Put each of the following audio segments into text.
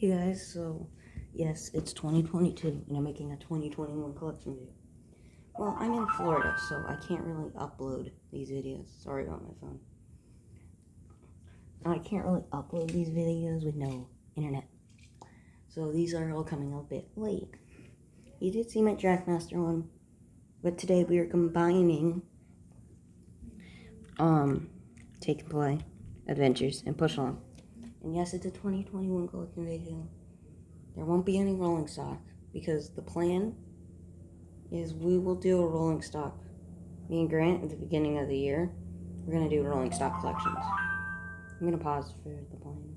Hey guys, so yes, it's 2022 and I'm making a 2021 collection video. Well, I'm in Florida, so I can't really upload these videos. Sorry about my phone. I can't really upload these videos with no internet. So these are all coming out a bit late. You did see my Trackmaster one, but today we are combining Take and Play, Adventures, and Push Along. And yes, it's a 2021 collection video. There won't be any rolling stock because the plan is we will do a rolling stock. Me and Grant at the beginning of the year, we're going to do rolling stock collections. I'm going to pause for the plan.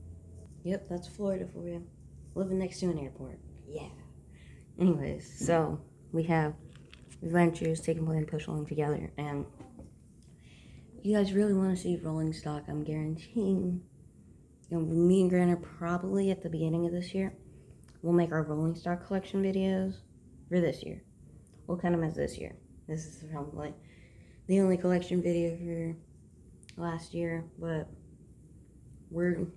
Yep, that's Florida for you. Living next to an airport. Yeah. Anyways, so we have Adventures, Take and Play, and Push Along together. And you guys really want to see rolling stock, I'm guaranteeing. Me and Grant are probably at the beginning of this year. We'll make our rolling stock collection videos for this year. We'll count them as this year. This is probably the only collection video for last year, but and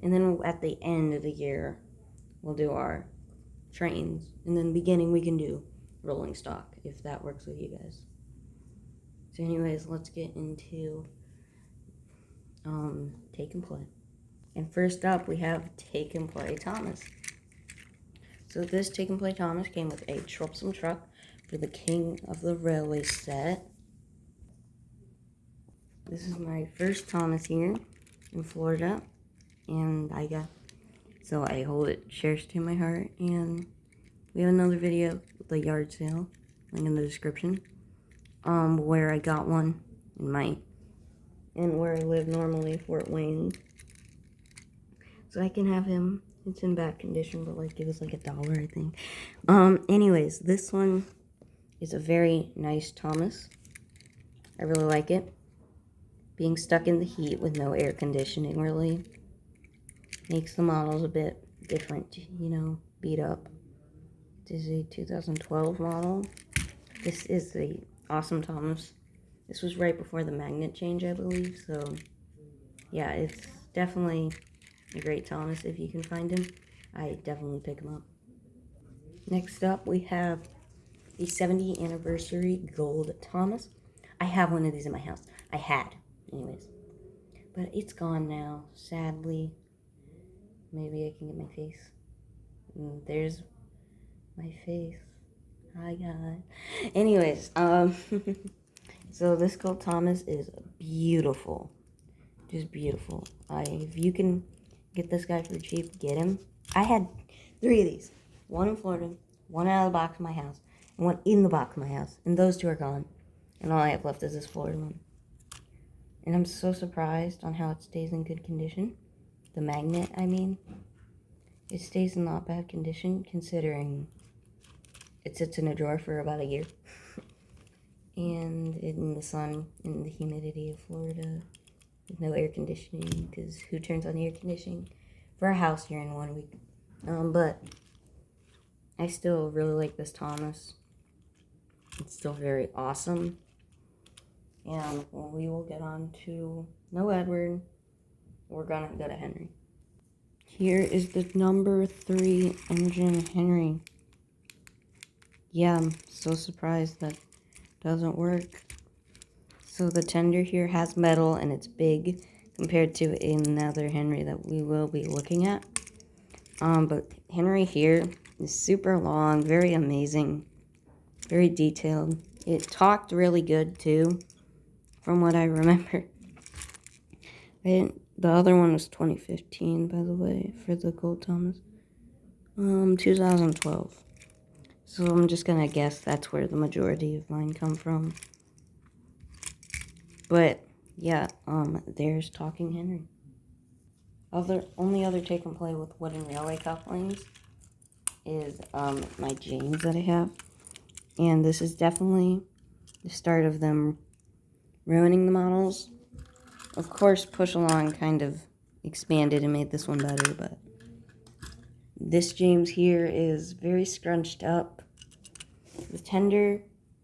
then at the end of the year, we'll do our trains, and then beginning we can do rolling stock, if that works with you guys. So anyways, let's get into Take and Play. And first up, we have Take and Play Thomas. So this Take and Play Thomas came with a troublesome truck for the King of the Railway set. This is my first Thomas here in Florida, and so I hold it cherished to my heart. And we have another video with the yard sale, link in the description, where I got one in where I live normally, Fort Wayne. So I can have him. It's in bad condition, but like it was like $1, I think. Anyways, this one is a very nice Thomas. I really like it. Being stuck in the heat with no air conditioning really makes the models a bit different, you know, beat up. This is a 2012 model. This is the awesome Thomas. This was right before the magnet change, I believe. So yeah, it's definitely a great Thomas if you can find him. I definitely pick him up. Next up, we have the 70th anniversary gold Thomas. I have one of these in my house. I had, anyways. But it's gone now, sadly. Maybe I can get my face. And there's my face. Hi, God. Anyways, so this gold Thomas is beautiful. Just beautiful. If you can get this guy for cheap, get him. I had 3 of these. One in Florida, one out of the box of my house, and one in the box of my house. And those 2 are gone. And all I have left is this Florida one. And I'm so surprised on how it stays in good condition. The magnet, I mean. It stays in not bad condition, considering it sits in a drawer for about a year. And in the sun, in the humidity of Florida, with no air conditioning, because who turns on air conditioning for a house here in 1 week? But I still really like this Thomas. It's still very awesome. And we will get on to no Edward. We're gonna go to Henry. Here is the number 3 engine Henry. Yeah, I'm so surprised that doesn't work. So the tender here has metal and it's big compared to another Henry that we will be looking at. But Henry here is super long, very amazing, very detailed. It talked really good too, from what I remember. The other one was 2015, by the way, for the gold Thomas. 2012. So I'm just gonna guess that's where the majority of mine come from. But yeah, there's Talking Henry. Only other Take and Play with wooden railway couplings is my James that I have. And this is definitely the start of them ruining the models. Of course, Push Along kind of expanded and made this one better, but this James here is very scrunched up. The tender,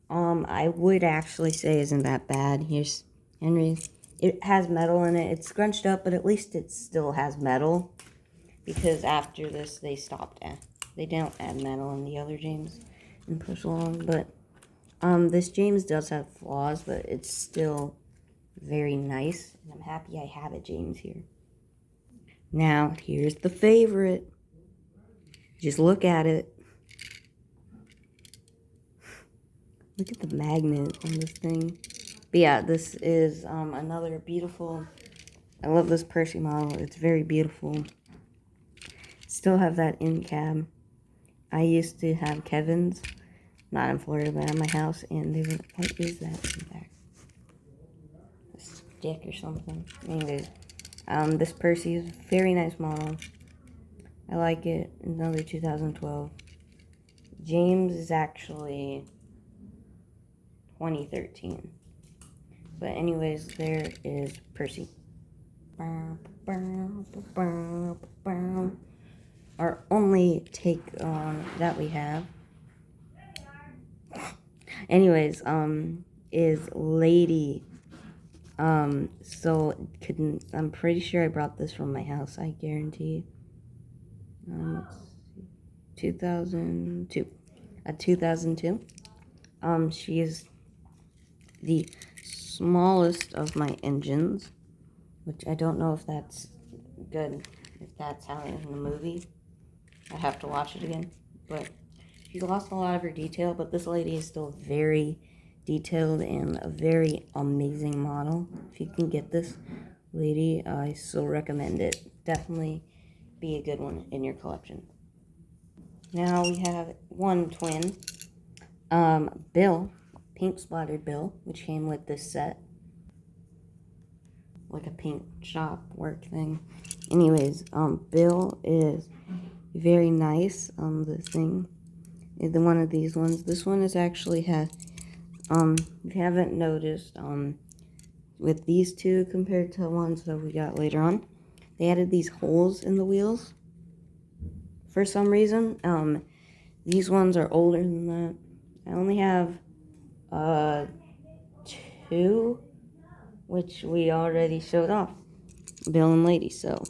I would actually say isn't that bad. Here's Henry. It has metal in it. It's scrunched up, but at least it still has metal. because after this they stopped. They don't add metal in the other James and push along, but this James does have flaws, but it's still very nice, and I'm happy I have a James here. Now, here's the favorite. Just look at it. Look at the magnet on this thing. But yeah, this is another beautiful... I love this Percy model. It's very beautiful. Still have that in cab. I used to have Kevin's. Not in Florida, but at my house. And they were... What is that in the back? A stick or something. Anyways, this Percy is a very nice model. I like it. Another 2012. James is actually 2013. But anyways, there is Percy. Our only take on that we have, anyways, is Lady. So I'm pretty sure I brought this from my house, I guarantee. Let's see, 2002. A 2002. She is the smallest of my engines, which I don't know if that's good, if that's how it is in the movie. I have to watch it again, but she's lost a lot of her detail, but this lady is still very detailed and a very amazing model. If you can get this lady, I still recommend it. Definitely be a good one in your collection. Now we have one twin, Bill, pink splattered Bill, which came with this set. Like a pink shop work thing. Anyways, Bill is very nice. The thing, one of these ones. This one is actually has, if you haven't noticed, with these two compared to the ones that we got later on, they added these holes in the wheels. For some reason, these ones are older than that. I only have, two, which we already showed off, Bill and Lady. So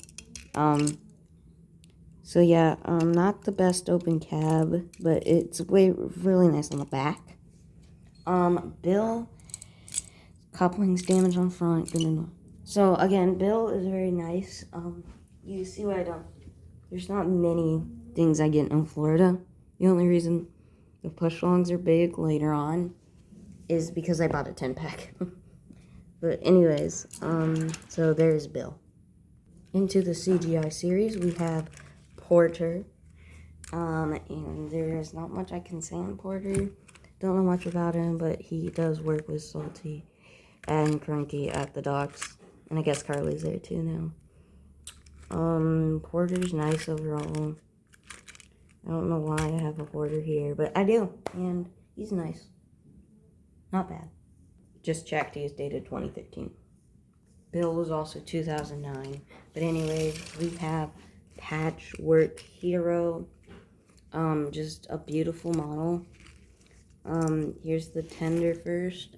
yeah, not the best open cab, but it's really nice on the back. Bill, coupling's damaged on front. So again, Bill is very nice. You see what I don't. There's not many things I get in Florida. The only reason the push-alongs are big later on is because I bought a 10-pack. But anyways, so there's Bill. Into the CGI series, we have Porter. And there's not much I can say on Porter. Don't know much about him, but he does work with Salty and Cranky at the docks. And I guess Carly's there too now. Porter's nice overall. I don't know why I have a Porter here, but I do. And he's nice. Not bad. Just checked, he is dated 2013. Bill was also 2009. But anyways, we have Patchwork Hero. Just a beautiful model. Here's the tender first.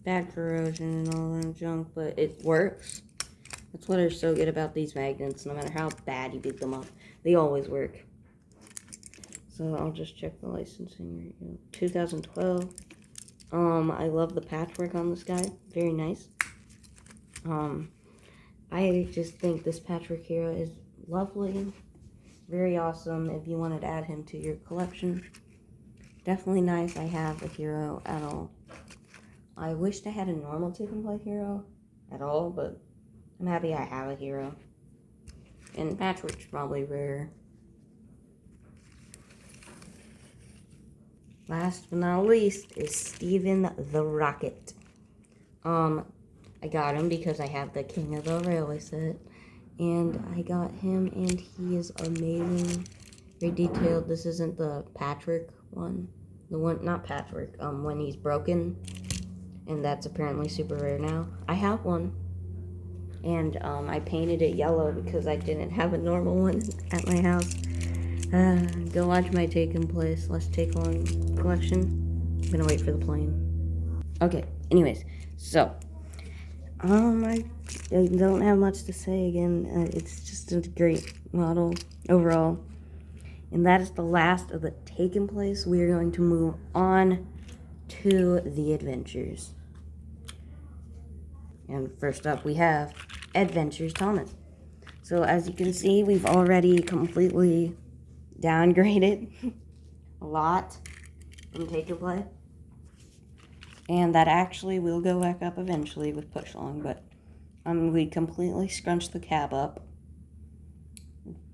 Bad corrosion and all that junk, but it works. That's what is so good about these magnets. No matter how bad you beat them up, they always work. So I'll just check the licensing right now. 2012. I love the patchwork on this guy. Very nice. I just think this Patchwork Hero is lovely. Very awesome if you wanted to add him to your collection. Definitely nice. I have a hero at all. I wished I had a normal take and play hero at all, but I'm happy I have a hero. And Patchwork's probably rare. Last but not least is Steven the Rocket. I got him because I have the King of the Railway set. And I got him, and he is amazing. Very detailed. This isn't the Patchwork one. The one, not Patchwork, when he's broken. And that's apparently super rare now. I have one. And I painted it yellow because I didn't have a normal one at my house. Go watch my take and play / take on collection. I'm gonna wait for the plane. Okay, anyways, so I don't have much to say again. It's just a great model overall. And that is the last of the taken place. We are going to move on to the adventures. And first up we have Adventures Thomas. So as you can see, we've already completely downgraded a lot from taken play. And that actually will go back up eventually with push along, but we completely scrunched the cab up.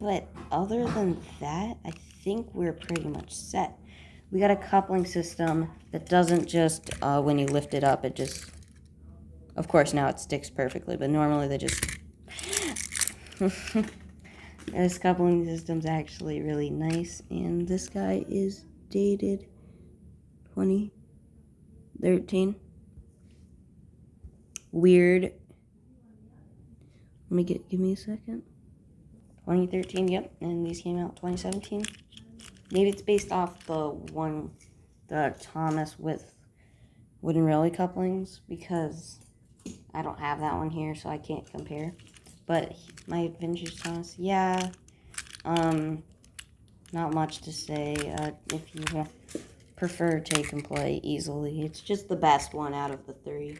But other than that, I think we're pretty much set. We got a coupling system that doesn't just, when you lift it up, it just, of course now it sticks perfectly, but normally they just, this coupling system's actually really nice, and this guy is dated 2013. Weird. Give me a second. 2013, yep, and these came out 2017. Maybe it's based off the Thomas with wooden railway couplings, because I don't have that one here, so I can't compare. But my Adventures Thomas, yeah, not much to say. If you prefer take and play easily, it's just the best one out of the three.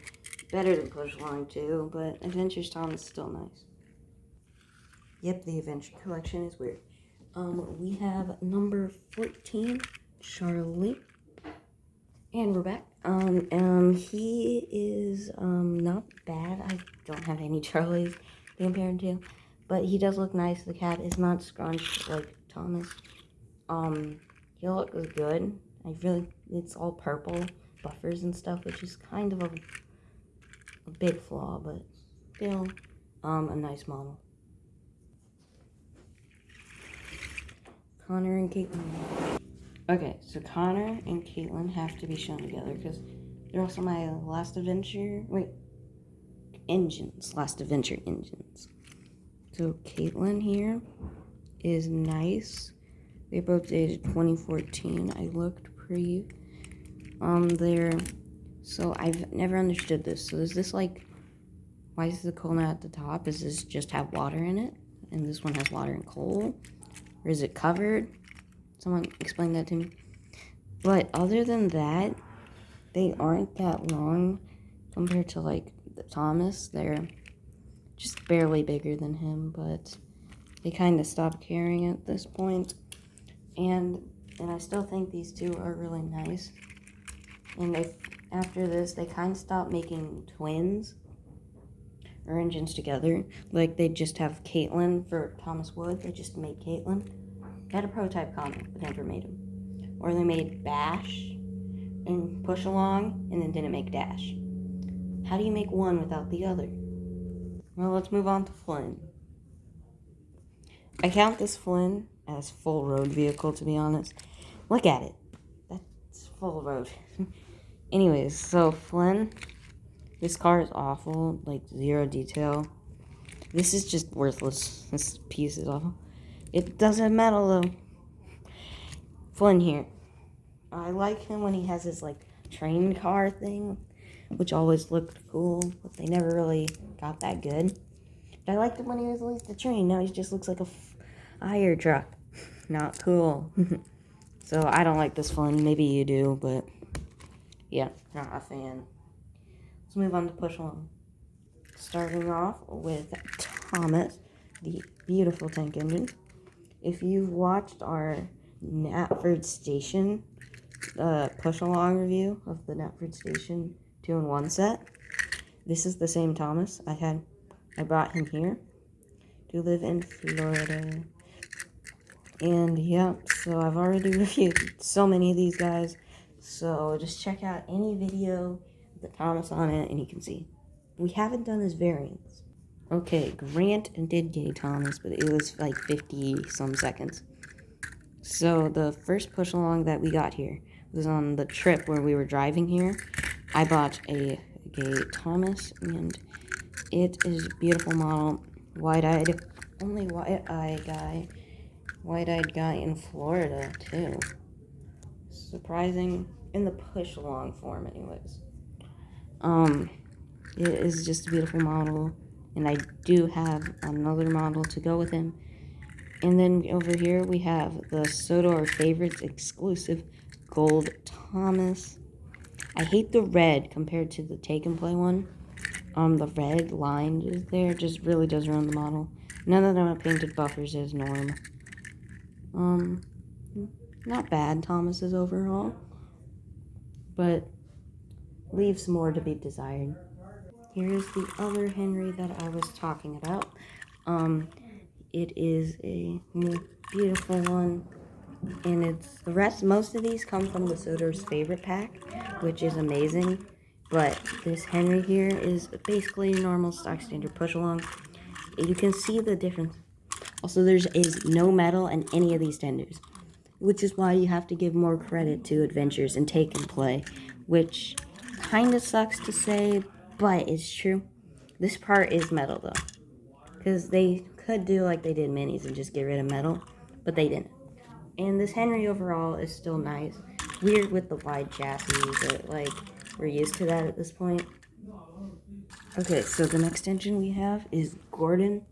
Better than push along too, but Adventures Thomas is still nice. Yep, the Adventure Collection is weird. We have number 14, Charlie. And we're back. He is, not bad. I don't have any Charlies to compare him to. But he does look nice. The cat is not scrunched like Thomas. He looks good. It's all purple buffers and stuff, which is kind of a big flaw, but still, a nice model. Connor and Caitlin. Okay, so Connor and Caitlin have to be shown together because they're also my Last Adventure engines. So Caitlin here is nice. They both dated 2014. I looked pre there. So I've never understood this. So is this like, why is the coal not at the top? Does this just have water in it? And this one has water and coal? Or is it covered? Someone explain that to me. But other than that, they aren't that long compared to like the Thomas. They're just barely bigger than him, but they kind of stopped caring at this point. And I still think these two are really nice. And after this, they kind of stopped making twins or engines together. Like they just have Caitlin for Thomas Wood. They just made Caitlin. Had a prototype comic, but never made him. Or they made Bash and Push Along, and then didn't make Dash. How do you make one without the other? Well, let's move on to Flynn. I count this Flynn as full road vehicle, to be honest. Look at it. That's full road. Anyways, so Flynn, this car is awful, like zero detail. This is just worthless. This piece is awful. It does have metal though. Flynn here. I like him when he has his like train car thing, which always looked cool, but they never really got that good. But I liked him when he was at least a train. Now he just looks like a fire truck. Not cool. So I don't like this Flynn. Maybe you do, but yeah, not a fan. Let's move on to Push Along. Starting off with Thomas, the beautiful tank engine. If you've watched our Knapford Station push along review of the Knapford Station 2-in-1 set, this is the same Thomas I brought him here to live in Florida. And yeah, so I've already reviewed so many of these guys, so just check out any video with the Thomas on it and you can see. We haven't done his variants. Okay, Grant did get a Thomas, but it was like 50 some seconds. So the first push along that we got here was on the trip where we were driving here. I bought a Thomas, and it is a beautiful model. Only white-eyed guy in Florida too. Surprising in the push along form, anyways. It is just a beautiful model, and I do have another model to go with him. And then over here we have the Sodor Favorites exclusive Gold Thomas. I hate the red compared to the Take and Play one. The red line is there, just really does ruin the model. None of them are painted buffers as norm. Not bad Thomases overall, but leaves more to be desired. Here's the other Henry that I was talking about. It is a beautiful one, and it's the rest. Most of these come from the Sodor's favorite pack, which is amazing. But this Henry here is basically normal stock standard push along. You can see the difference. Also, there is no metal in any of these tenders, which is why you have to give more credit to Adventures and Take and Play, which kind of sucks to say, but it's true. This part is metal though, because they could do like they did minis and just get rid of metal, but they didn't. And this Henry overall is still nice. Weird with the wide chassis, but like we're used to that at this point. Okay, so the next engine we have is Gordon,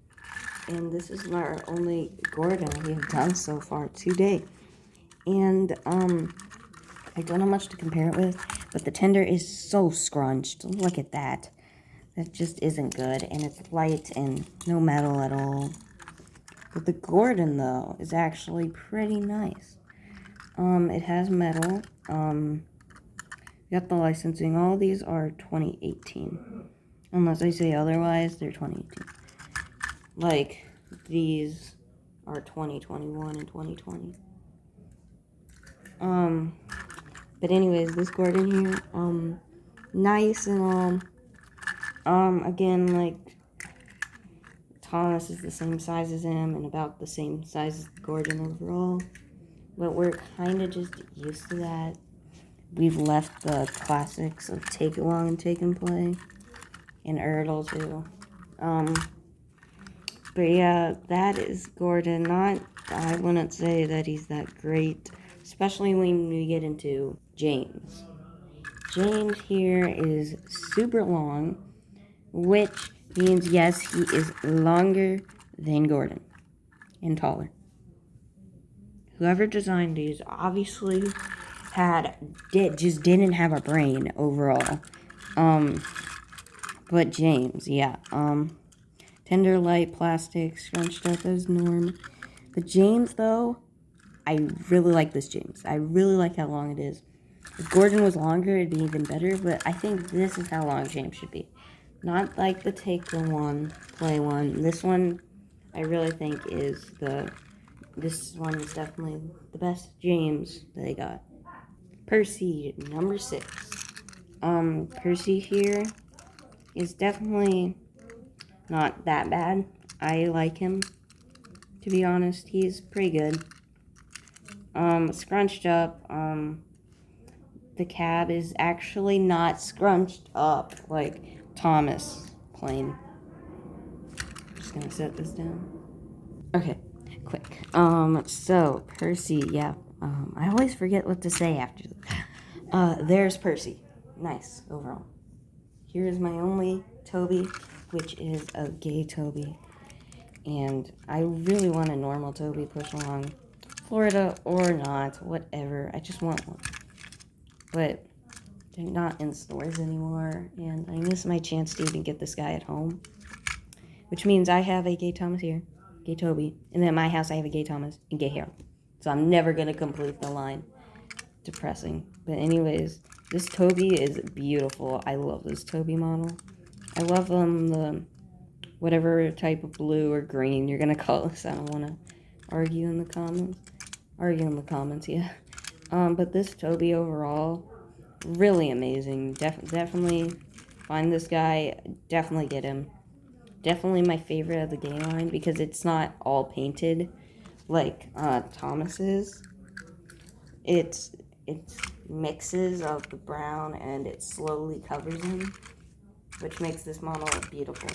and this is our only Gordon we have done so far today. And I don't know much to compare it with, but the tender is so scrunched. Look at that. That just isn't good, and it's light and no metal at all. But the Gordon, though, is actually pretty nice. It has metal. Got the licensing. All these are 2018. Unless I say otherwise, they're 2018. Like, these are 2021 and 2020. But anyways, this Gordon here, nice and all. Again, like, Thomas is the same size as him and about the same size as Gordon overall. But we're kind of just used to that. We've left the classics of Take Along and Take and Play. And Erdl too. But yeah, that is Gordon. I wouldn't say that he's that great. Especially when we get into James. James here is super long, which means, yes, he is longer than Gordon and taller. Whoever designed these obviously just didn't have a brain overall. But James, yeah. Tender light plastic, scrunched up as norm. The James, though, I really like this James. I really like how long it is. If Gordon was longer, it'd be even better, but I think this is how long James should be. Not like the Take the one, Play one. This one, I really think this one is definitely the best James that they got. Percy, number 6. Percy here is definitely not that bad. I like him, to be honest. He's pretty good. Scrunched up, the cab is actually not scrunched up like Thomas plain. Just gonna set this down. Okay, quick. So Percy, yeah. I always forget what to say after this. There's Percy. Nice overall. Here's my only Toby, which is a gay Toby. And I really want a normal Toby push along. Florida or not, whatever. I just want one. But they're not in stores anymore, and I miss my chance to even get this guy at home. Which means I have a gay Thomas here, gay Toby, and then at my house I have a gay Thomas and gay Harold. So I'm never going to complete the line. Depressing. But anyways, this Toby is beautiful. I love this Toby model. I love the whatever type of blue or green you're going to call this. I don't want to argue in the comments, yeah. But this Toby overall, really amazing. Definitely find this guy. Definitely get him. Definitely my favorite of the game line because it's not all painted like Thomas is. It's mixes of the brown and it slowly covers him, which makes this model beautiful.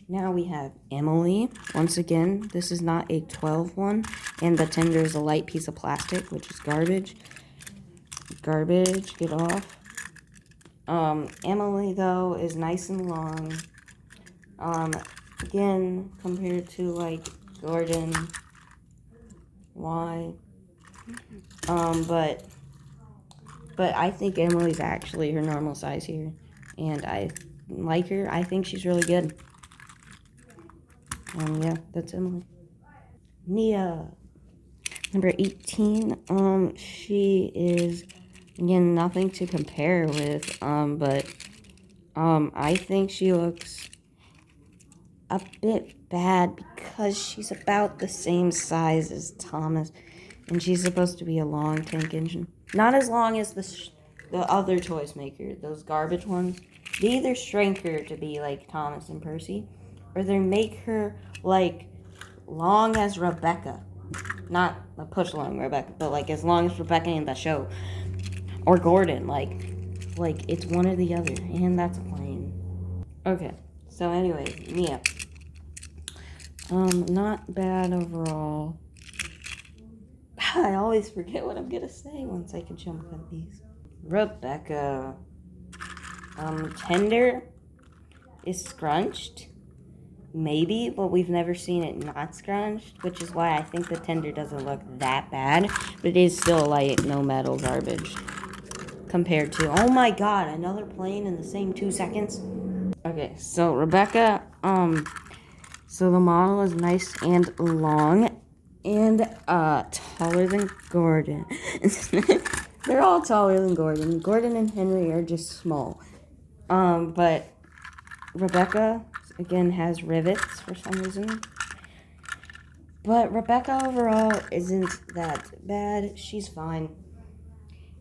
Now we have Emily. Once again, this is not a 12 one, and the tender is a light piece of plastic, which is garbage. Garbage, get off. Emily, though, is nice and long. Again, compared to, like, Gordon, why? But I think Emily's actually her normal size here. And I like her. I think she's really good. Yeah, that's Emily. Nia. Number 18, she is, again, nothing to compare with, but, I think she looks a bit bad because she's about the same size as Thomas, and she's supposed to be a long tank engine. Not as long as the other toys maker, those garbage ones. They either shrink her to be like Thomas and Percy, or they make her, like, long as Rebecca. Not a push along Rebecca, but like as long as Rebecca in the show. Or Gordon, like it's one or the other. And that's plain. Okay. So anyway, Mia. Not bad overall. I always forget what I'm gonna say once I can jump on these. Rebecca. Tender is scrunched. Maybe, but we've never seen it not scrunched, which is why I think the tender doesn't look that bad, but it is still like no metal garbage compared to, oh my god, another plane in the same 2 seconds. Okay, so Rebecca, so the model is nice and long and taller than Gordon. They're all taller than Gordon. Gordon and Henry are just small. But Rebecca, again, has rivets for some reason. But Rebecca overall isn't that bad. She's fine.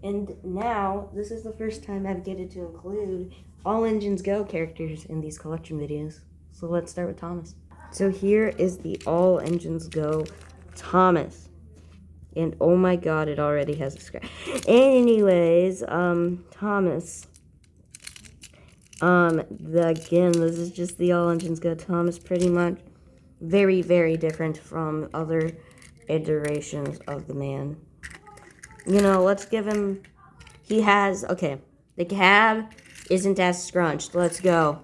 And now, this is the first time I've getted to include all Engines Go characters in these collection videos. So let's start with Thomas. So here is the All Engines Go Thomas. And oh my god, it already has a scratch. Anyways, Thomas. Again, this is just the All Engines Go Thomas, pretty much. Very, very different from other iterations of the man. You know, let's give him, he has, okay, the cab isn't as scrunched. Let's go.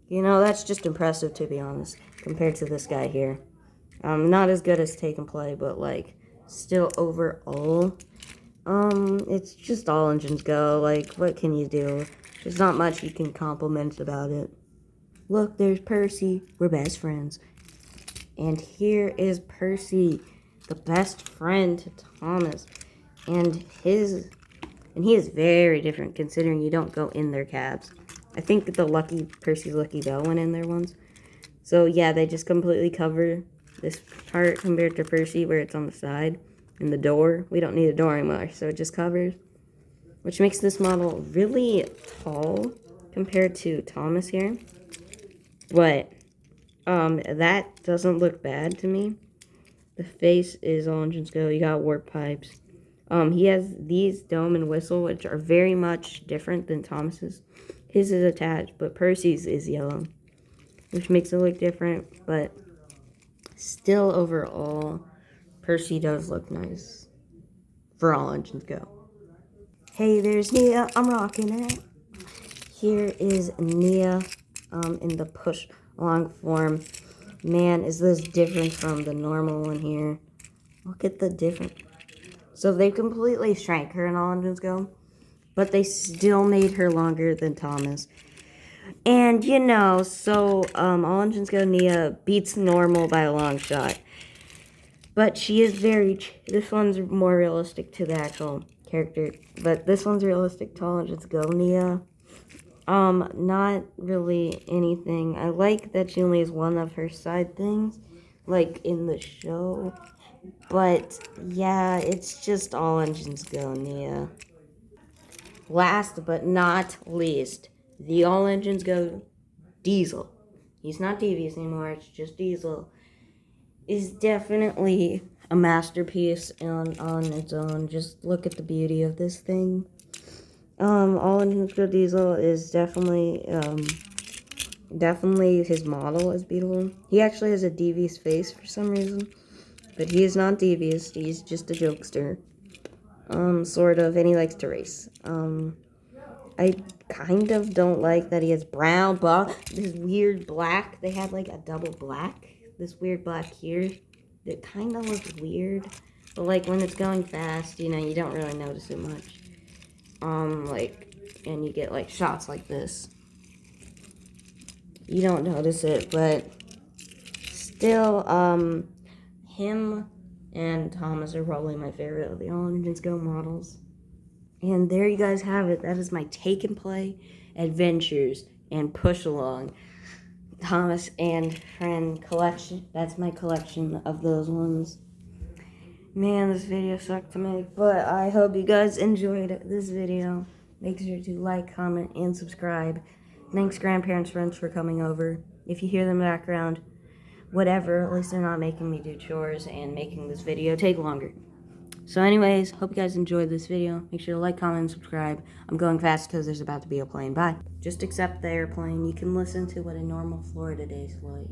You know, that's just impressive, to be honest, compared to this guy here. Not as good as Take and Play, but, like, still overall, it's just All Engines Go. Like, what can you do? There's not much you can compliment about it. Look, there's Percy. We're best friends. And here is Percy, the best friend to Thomas. And he is very different considering you don't go in their cabs. I think Percy's Lucky Bell went in there once. So yeah, they just completely cover this part compared to Percy where it's on the side and the door. We don't need a door anymore, so it just covers. Which makes this model really tall compared to Thomas here. But that doesn't look bad to me. The face is All Engines Go. You got warp pipes. He has these dome and whistle, which are very much different than Thomas's. His is attached, but Percy's is yellow, which makes it look different. But still, overall, Percy does look nice for All Engines Go. Hey, there's Nia. I'm rocking it. Here is Nia in the push along form. Man, is this different from the normal one here. Look at the difference. So they completely shrank her in All Engines Go, but they still made her longer than Thomas. And, you know, so All Engines Go Nia beats normal by a long shot. But she is this one's more realistic to the actual character. But this one's realistic to All Engines Go Nia. Not really anything. I like that she only has one of her side things, like in the show. But, yeah, it's just All Engines Go Nia. Last but not least, the All Engines Go Diesel. He's not Devious anymore, it's just Diesel. Is definitely a masterpiece on its own. Just look at the beauty of this thing. All Engines Go Diesel is definitely his model is beautiful. He actually has a devious face for some reason, but he is not devious. He's just a jokester, sort of, and he likes to race. I kind of don't like that he has brown, this weird black. They had like a double black. This weird black here. It kind of looks weird. But like when it's going fast, you know, you don't really notice it much. And you get like shots like this. You don't notice it, but still, him and Thomas are probably my favorite of the All Engines Go models. And there you guys have it. That is my Take and Play Adventures and Push Along Thomas and Friend collection. That's my collection of those ones. Man, this video sucked to make, but I hope you guys enjoyed this video. Make sure to like, comment, and subscribe. Thanks, grandparents, friends, for coming over. If you hear them in the background, whatever, at least they're not making me do chores and making this video take longer. So anyways, hope you guys enjoyed this video. Make sure to like, comment, and subscribe. I'm going fast because there's about to be a plane. Bye. Just accept the airplane. You can listen to what a normal Florida day is like.